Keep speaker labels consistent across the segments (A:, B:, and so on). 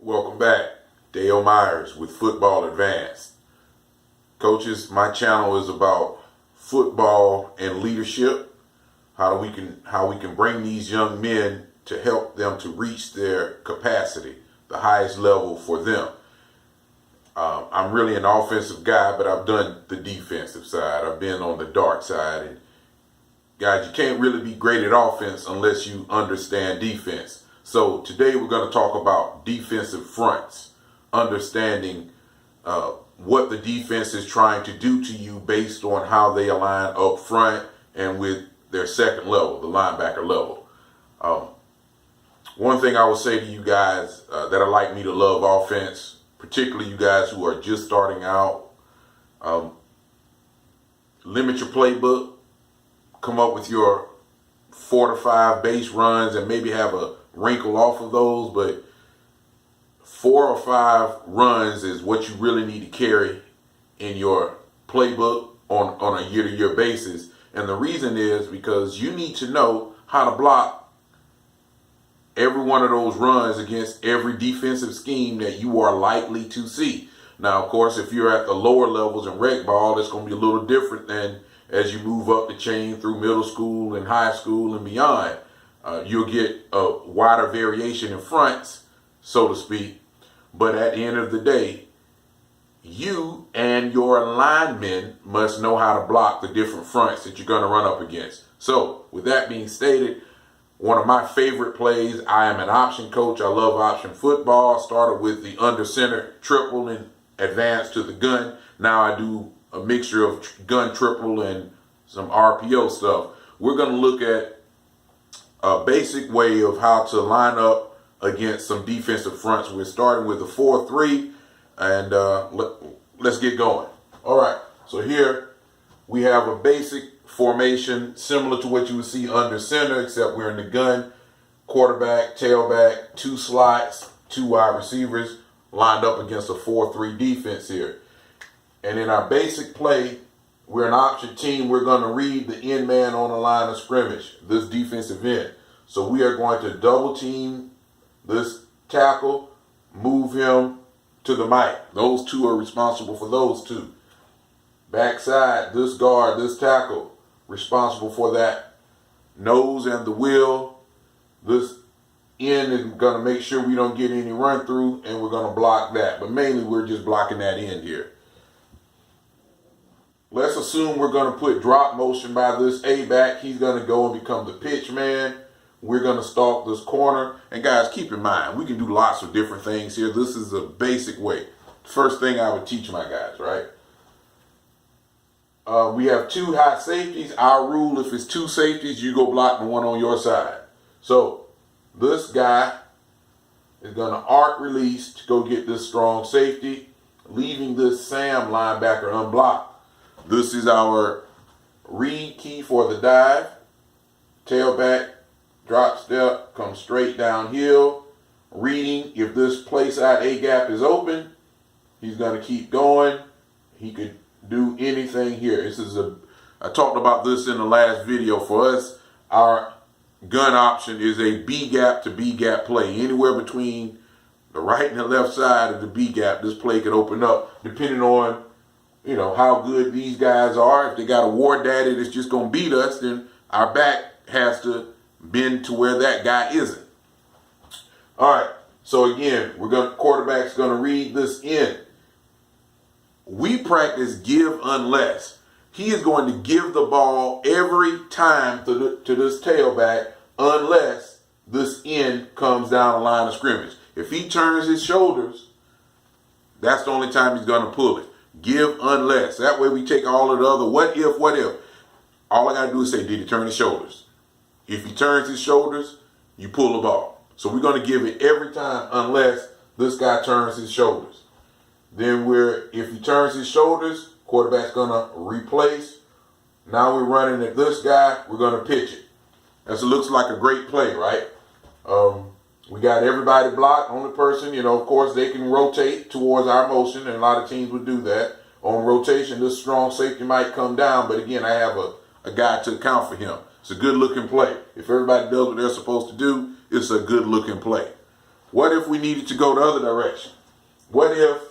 A: Welcome back. Dale Myers with Football Advanced. Coaches, my channel is about football and leadership, how we can bring these young men to help them to reach their capacity, the highest level for them. I'm really an offensive guy, but I've done the defensive side. I've been on the dark side. And guys, you can't really be great at offense unless you understand defense. So today we're going to talk about defensive fronts, understanding what the defense is trying to do to you based on how they align up front and with their second level, the linebacker level. One thing I will say to you guys that are like me to love offense, particularly you guys who are just starting out, limit your playbook, come up with your 4 to 5 base runs and maybe have a wrinkle off of those, but 4 or 5 runs is what you really need to carry in your playbook on a year-to-year basis. And the reason is because you need to know how to block every one of those runs against every defensive scheme that you are likely to see. Now, of course, if you're at the lower levels in rec ball, it's going to be a little different than as you move up the chain through middle school and high school and beyond. You'll get a wider variation in fronts, so to speak. But at the end of the day, you and your linemen must know how to block the different fronts that you're going to run up against. So with that being stated, one of my favorite plays, I am an option coach. I love option football. Started with the under center triple and advanced to the gun. Now I do a mixture of gun triple and some RPO stuff. We're going to look at a basic way of how to line up against some defensive fronts. We're starting with a 4-3, and let's get going. All right, so here we have a basic formation similar to what you would see under center, except we're in the gun, quarterback, tailback, 2 slots, 2 wide receivers lined up against a 4-3 defense here. And in our basic play, we're an option team. We're going to read the end man on the line of scrimmage, this defensive end. So we are going to double team this tackle, move him to the mic. Those 2 are responsible for those 2. Backside, this guard, this tackle, responsible for that nose and the wheel. This end is going to make sure we don't get any run through, and we're going to block that. But mainly we're just blocking that end here. Let's assume we're going to put drop motion by this A-back. He's going to go and become the pitch man. We're going to stalk this corner. And guys, keep in mind, we can do lots of different things here. This is a basic way. First thing I would teach my guys, right? We have 2 high safeties. Our rule, if it's 2 safeties, you go block the one on your side. So this guy is going to arc release to go get this strong safety, leaving this Sam linebacker unblocked. This is our read key for the dive. Tailback, drop step, come straight downhill. Reading, if this play side A gap is open, he's going to keep going. He could do anything here. I talked about this in the last video. For us, our gun option is a B gap to B gap play. Anywhere between the right and the left side of the B gap, this play could open up depending on how good these guys are. If they got a war daddy that's just going to beat us, then our back has to bend to where that guy isn't. All right. So again, quarterback's going to read this in. We practice give unless. He is going to give the ball every time to this tailback unless this end comes down the line of scrimmage. If he turns his shoulders, that's the only time he's going to pull it. Give unless. That way we take all of the other what if. All I got to do is say, did he turn his shoulders? If he turns his shoulders, you pull the ball. So we're going to give it every time unless this guy turns his shoulders. Then if he turns his shoulders, quarterback's going to replace. Now we're running at this guy, we're going to pitch it. That looks like a great play, right? We got everybody blocked. Only person, of course, they can rotate towards our motion, and a lot of teams would do that. On rotation, this strong safety might come down, but again, I have a guy to account for him. It's a good-looking play. If everybody does what they're supposed to do, it's a good-looking play. What if we needed to go the other direction? What if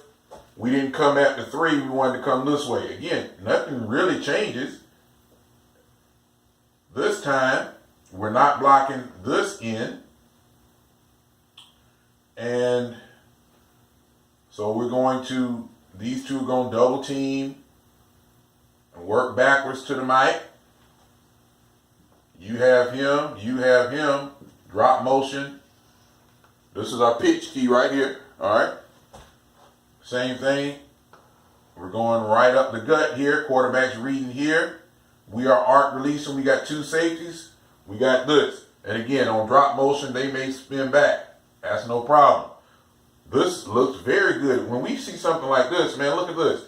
A: we didn't come at the 3, we wanted to come this way? Again, nothing really changes. This time, we're not blocking this end. And so we're going to, these two are going to double team and work backwards to the mic. You have him, drop motion. This is our pitch key right here, all right? Same thing. We're going right up the gut here. Quarterback's reading here. We are arc releasing. We got 2 safeties. We got this. And again, on drop motion, they may spin back. That's no problem. This looks very good. When we see something like this, man, look at this.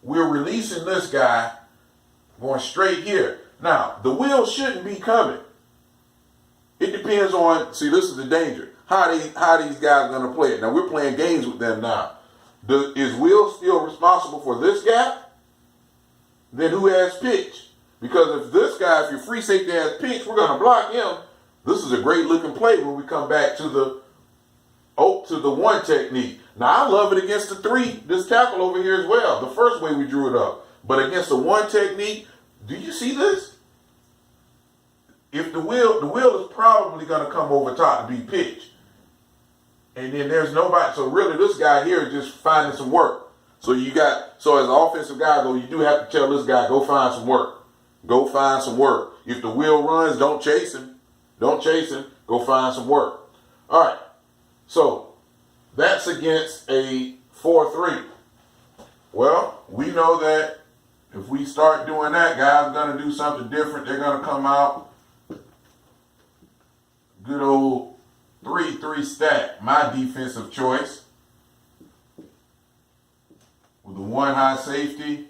A: We're releasing this guy going straight here. Now, the wheel shouldn't be coming. It depends on, see, this is the danger. How these guys are going to play it. Now, we're playing games with them now. Is Will still responsible for this gap? Then who has pitch? Because if this guy, if your free safety has pitch, we're going to block him. This is a great looking play when we come back to the 1 technique. Now, I love it against the 3, this tackle over here as well. The first way we drew it up. But against the 1 technique, do you see this? If the wheel is probably going to come over top to be pitch. And then there's nobody. So really this guy here is just finding some work. So as an offensive guy though, you do have to tell this guy, go find some work. Go find some work. If the wheel runs, don't chase him. Don't chase him. Go find some work. All right. So that's against a 4-3. Well, we know that if we start doing that, guys are going to do something different. They're going to come out good old 3-3 stack, my defensive choice, with the 1 high safety.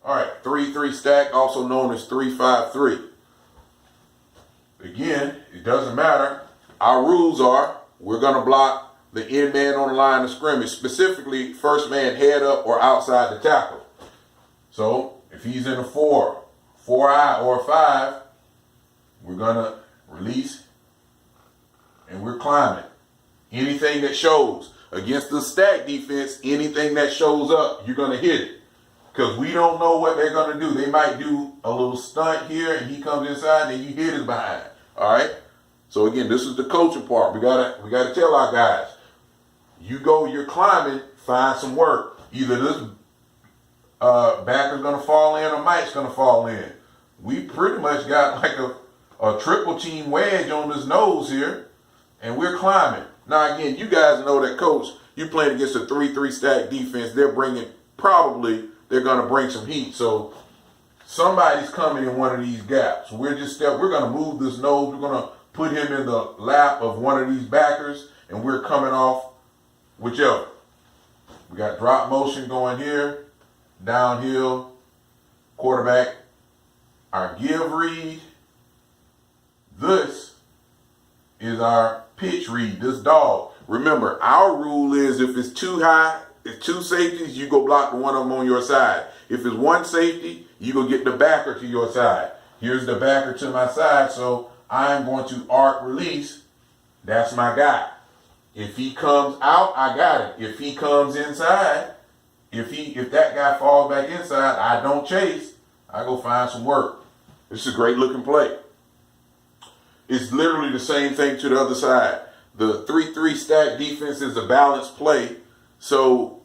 A: All right, 3-3 stack, also known as 3-5-3. Again, it doesn't matter. Our rules are we're going to block the end man on the line of scrimmage, specifically first man head up or outside the tackle. So if he's in a 4-eye or a 5, we're going to release and we're climbing. Anything that shows against the stack defense, anything that shows up, you're going to hit it. Because we don't know what they're going to do. They might do a little stunt here and he comes inside and you hit his behind. All right? So again, this is the coaching part. We gotta tell our guys, you're climbing, find some work. Either this backer's gonna fall in or Mike's gonna fall in. We pretty much got like a triple team wedge on his nose here, and we're climbing. Now again, you guys know that coach, you're playing against a 3-3 stack defense. They're gonna bring some heat. So somebody's coming in one of these gaps. We're gonna move this nose. We're gonna put him in the lap of one of these backers, and we're coming off whichever. We got drop motion going here, downhill, quarterback, our give read. This is our pitch read, this dog. Remember, our rule is if it's too high, if 2 safeties, you go block one of them on your side. If it's 1 safety, you go get the backer to your side. Here's the backer to my side, so I'm going to arc release. That's my guy. If he comes out, I got it. If he comes inside, if that guy falls back inside, I don't chase. I go find some work. This is a great looking play. It's literally the same thing to the other side. The 3-3 stack defense is a balanced play, so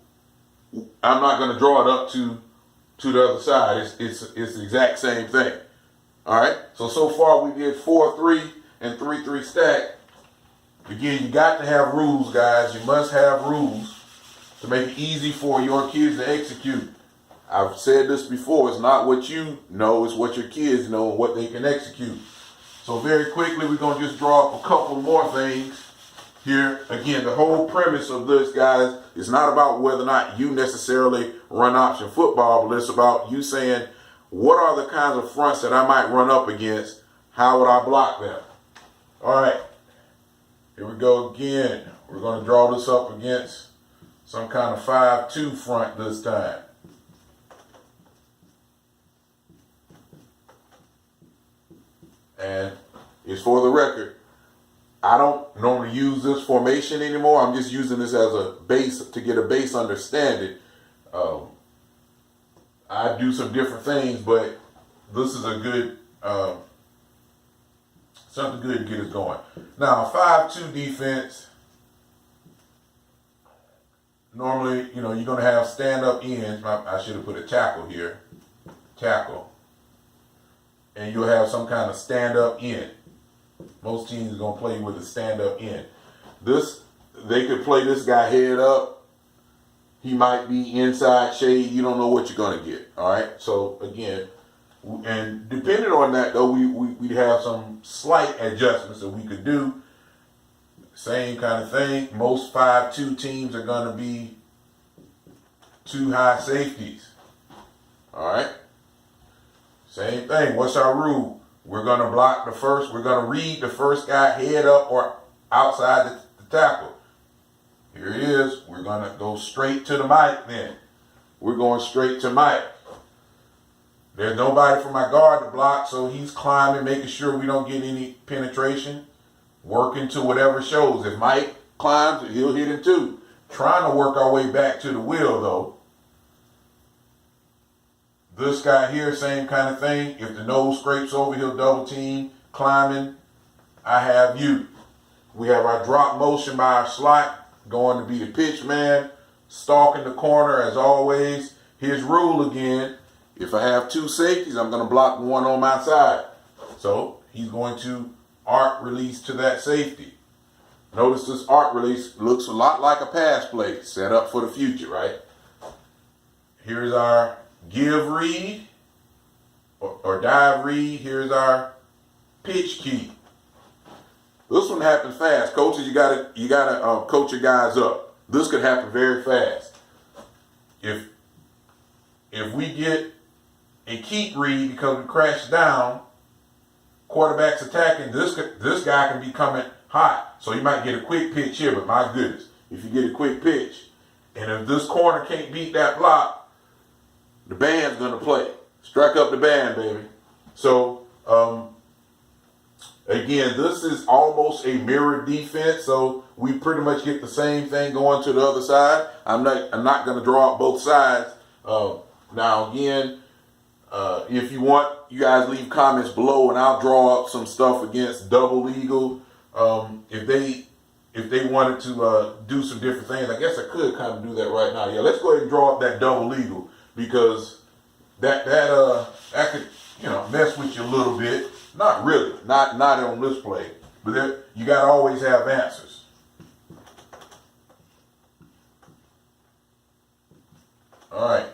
A: I'm not going to draw it up to the other side. It's the exact same thing. All right. So far we did 4-3 and 3-3 stack. Again, you got to have rules, guys. You must have rules to make it easy for your kids to execute. I've said this before. It's not what you know, it's what your kids know and what they can execute. So very quickly, we're going to just draw up a couple more things here. Again, the whole premise of this, guys, is not about whether or not you necessarily run option football, but it's about you saying, what are the kinds of fronts that I might run up against? How would I block them? All right. Here we go again. We're going to draw this up against some kind of 5-2 front this time. And it's for the record, I don't normally use this formation anymore. I'm just using this as a base to get a base understanding. I do some different things, but this is a good, something good to get us going. Now, 5-2 defense, normally, you're going to have stand-up ends. I should have put a tackle here. Tackle. And you'll have some kind of stand-up end. Most teams are going to play with a stand-up end. They could play this guy head up. He might be inside shade. You don't know what you're going to get. All right? So, again, and depending on that, though, we'd have some slight adjustments that we could do. Same kind of thing. Most 5-2 teams are going to be 2 high safeties. All right? Same thing. What's our rule? We're going to block the first. We're going to read the first guy head up or outside the tackle. Here it is. We're going to go straight to the mic then. We're going straight to Mike. There's nobody for my guard to block, so he's climbing, making sure we don't get any penetration. Working to whatever shows. If Mike climbs, he'll hit him too. Trying to work our way back to the wheel, though. This guy here, same kind of thing. If the nose scrapes over, he'll double team. Climbing, I have you. We have our drop motion by our slot, going to be the pitch man. Stalking the corner, as always. His rule again. If I have 2 safeties, I'm going to block one on my side. So he's going to arc release to that safety. Notice this arc release looks a lot like a pass play set up for the future, right? Here's our give read or dive read. Here's our pitch key. This one happens fast. Coaches, you gotta coach your guys up. This could happen very fast. If we get a keep read because we crash down, quarterback's attacking, this guy can be coming hot. So you might get a quick pitch here, but my goodness, if you get a quick pitch, and if this corner can't beat that block, the band's gonna play. Strike up the band, baby. So again, this is almost a mirror defense, so we pretty much get the same thing going to the other side. I'm not gonna draw up both sides. Now again, if you want, you guys leave comments below, and I'll draw up some stuff against double eagle. If they wanted to do some different things, I guess I could kind of do that right now. Yeah, let's go ahead and draw up that double eagle, because that could mess with you a little bit. Not really, not on this play, but you gotta always have answers. All right.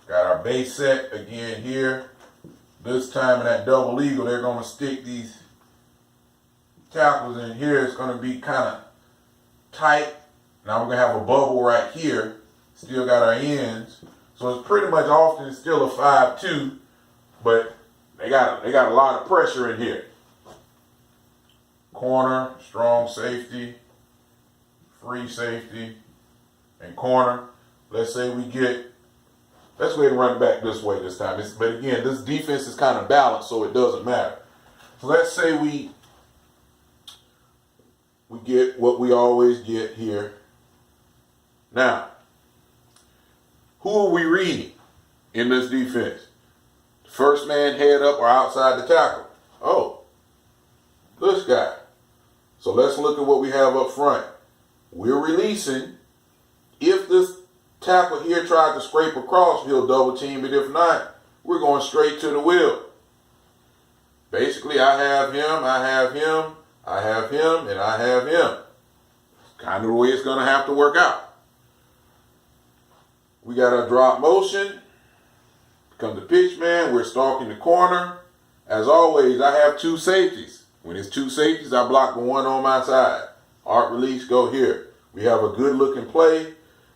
A: Got our base set again here. This time in that double eagle, they're going to stick these tackles in here. It's going to be kind of tight. Now we're going to have a bubble right here. Still got our ends. So it's pretty much often still a 5-2, but they got a lot of pressure in here. Corner, strong safety, free safety, and corner. Let's say we get. Let's go ahead and run it back this way this time. But again, this defense is kind of balanced, so it doesn't matter. So let's say we get what we always get here. Now, who are we reading in this defense? First man head up or outside the tackle? Oh, this guy. So let's look at what we have up front. We're releasing. If this tackle here tried to scrape across, he'll double team it. If not, we're going straight to the wheel. Basically, I have him, I have him, I have him, and I have him. Kind of the way it's going to have to work out. We got our drop motion. Become the pitch man. We're stalking the corner. As always, I have 2 safeties. When it's 2 safeties, I block one on my side. Arc release, go here. We have a good looking play.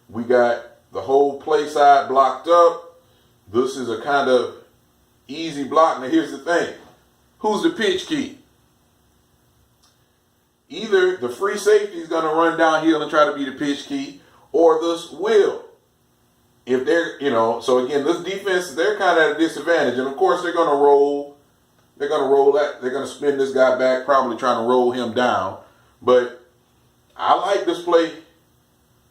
A: We got the whole play side blocked up. This is a kind of easy block. Now here's the thing. Who's the pitch key? Either the free safety is going to run downhill and try to be the pitch key, or this will. If they're, so again, this defense, they're kind of at a disadvantage. And of course, they're going to roll They're going to roll that. They're going to spin this guy back, probably trying to roll him down. But I like this play.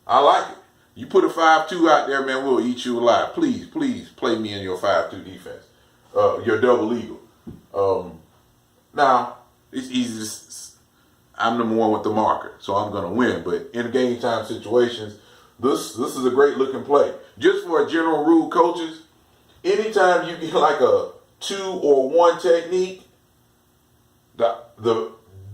A: I like it. You put a 5-2 out there, man, we'll eat you alive. Please, please play me in your 5-2 defense. Your double eagle. Now, it's easy. I'm number one with the marker, so I'm going to win. But in game time situations, this is a great looking play. Just for a general rule, coaches, anytime you get like a 2 or 1 technique, the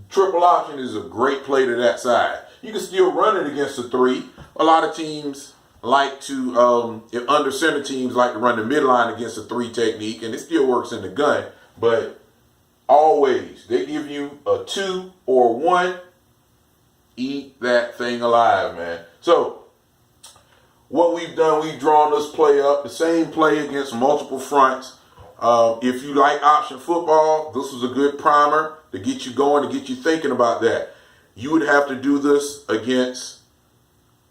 A: triple option is a great play to that side. You can still run it against a 3. A lot of teams like to, if under center teams like to run the midline against a 3 technique, and it still works in the gun. But always, they give you a 2 or 1, eat that thing alive, man. So, what we've done, we've drawn this play up, the same play against multiple fronts. If you like option football, this was a good primer to get you going, to get you thinking about that. You would have to do this against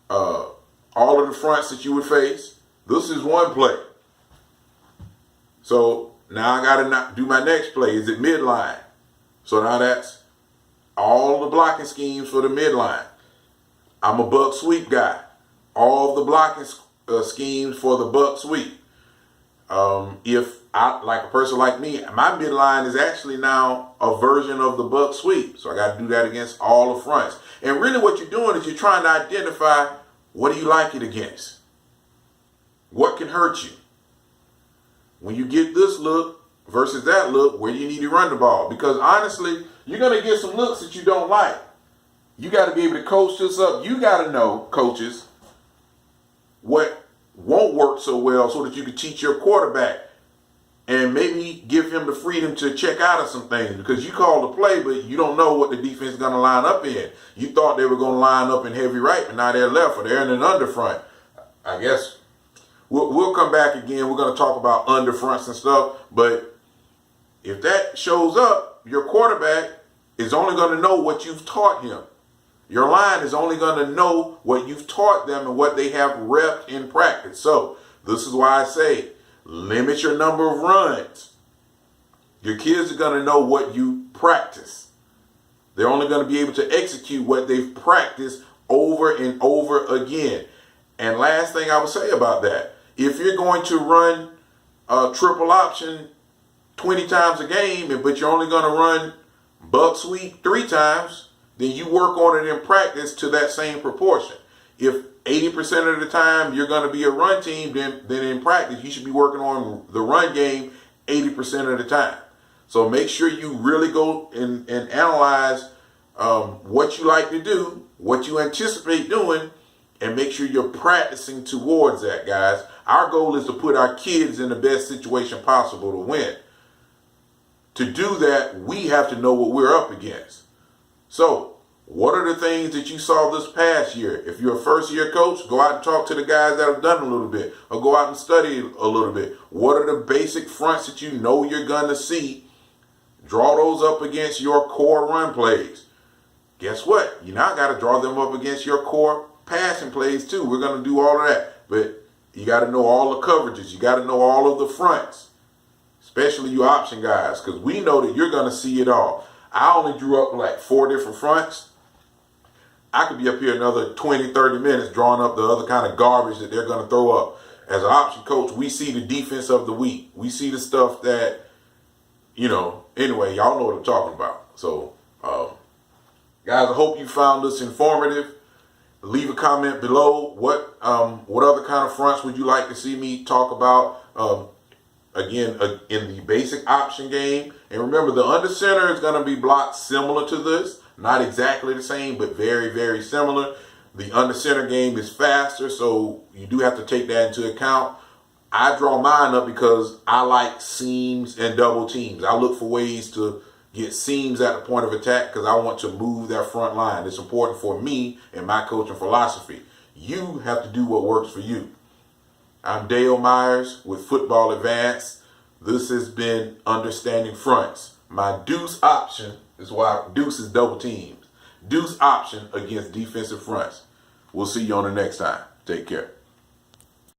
A: all of the fronts that you would face. This is one play. So now I got to do my next play. Is it midline? So now that's all the blocking schemes for the midline. I'm a buck sweep guy. All the blocking schemes for the buck sweep. If I, like a person like me, my midline is actually now a version of the buck sweep. So I got to do that against all the fronts. And really what you're doing is you're trying to identify, what do you like it against? What can hurt you? When you get this look versus that look, where do you need to run the ball? Because honestly, you're going to get some looks that you don't like. You got to be able to coach this up. You got to know, coaches, what won't work so well so that you can teach your quarterback and maybe give him the freedom to check out of some things, because you call the play, but you don't know what the defense is going to line up in. You thought they were going to line up in heavy right, but now they're left, or they're in an under front. I guess we'll come back again. We're going to talk about under fronts and stuff, but if that shows up, your quarterback is only going to know what you've taught him. Your line is only going to know what you've taught them and what they have repped in practice. So this is why I say, limit your number of runs. Your kids are going to know what you practice. They're only going to be able to execute what they've practiced over and over again. And last thing I would say about that, if you're going to run a triple option 20 times a game, but you're only going to run buck sweep 3 times, then you work on it in practice to that same proportion. If 80% of the time you're going to be a run team, then in practice you should be working on the run game 80% of the time. So make sure you really go and analyze what you like to do, what you anticipate doing, and make sure you're practicing towards that, guys. Our goal is to put our kids in the best situation possible to win. To do that, we have to know what we're up against. So, what are the things that you saw this past year? If you're a first-year coach, go out and talk to the guys that have done a little bit, or go out and study a little bit. What are the basic fronts that you know you're going to see? Draw those up against your core run plays. Guess what? You now got to draw them up against your core passing plays too. We're going to do all of that. But you got to know all the coverages. You got to know all of the fronts, especially you option guys, because we know that you're going to see it all. I only drew up like 4 different fronts. I could be up here another 20, 30 minutes drawing up the other kind of garbage that they're going to throw up. As an option coach, we see the defense of the week. We see the stuff that, anyway, y'all know what I'm talking about. So, guys, I hope you found this informative. Leave a comment below. What other kind of fronts would you like to see me talk about? Again, in the basic option game. And remember, the under center is going to be blocked similar to this. Not exactly the same, but very, very similar. The under center game is faster, so you do have to take that into account. I draw mine up because I like seams and double teams. I look for ways to get seams at the point of attack because I want to move that front line. It's important for me and my coaching philosophy. You have to do what works for you. I'm Dale Myers with Football Advanced. This has been Understanding Fronts. My deuce option is why deuce is double teams. Deuce option against defensive fronts. We'll see you on the next time. Take care.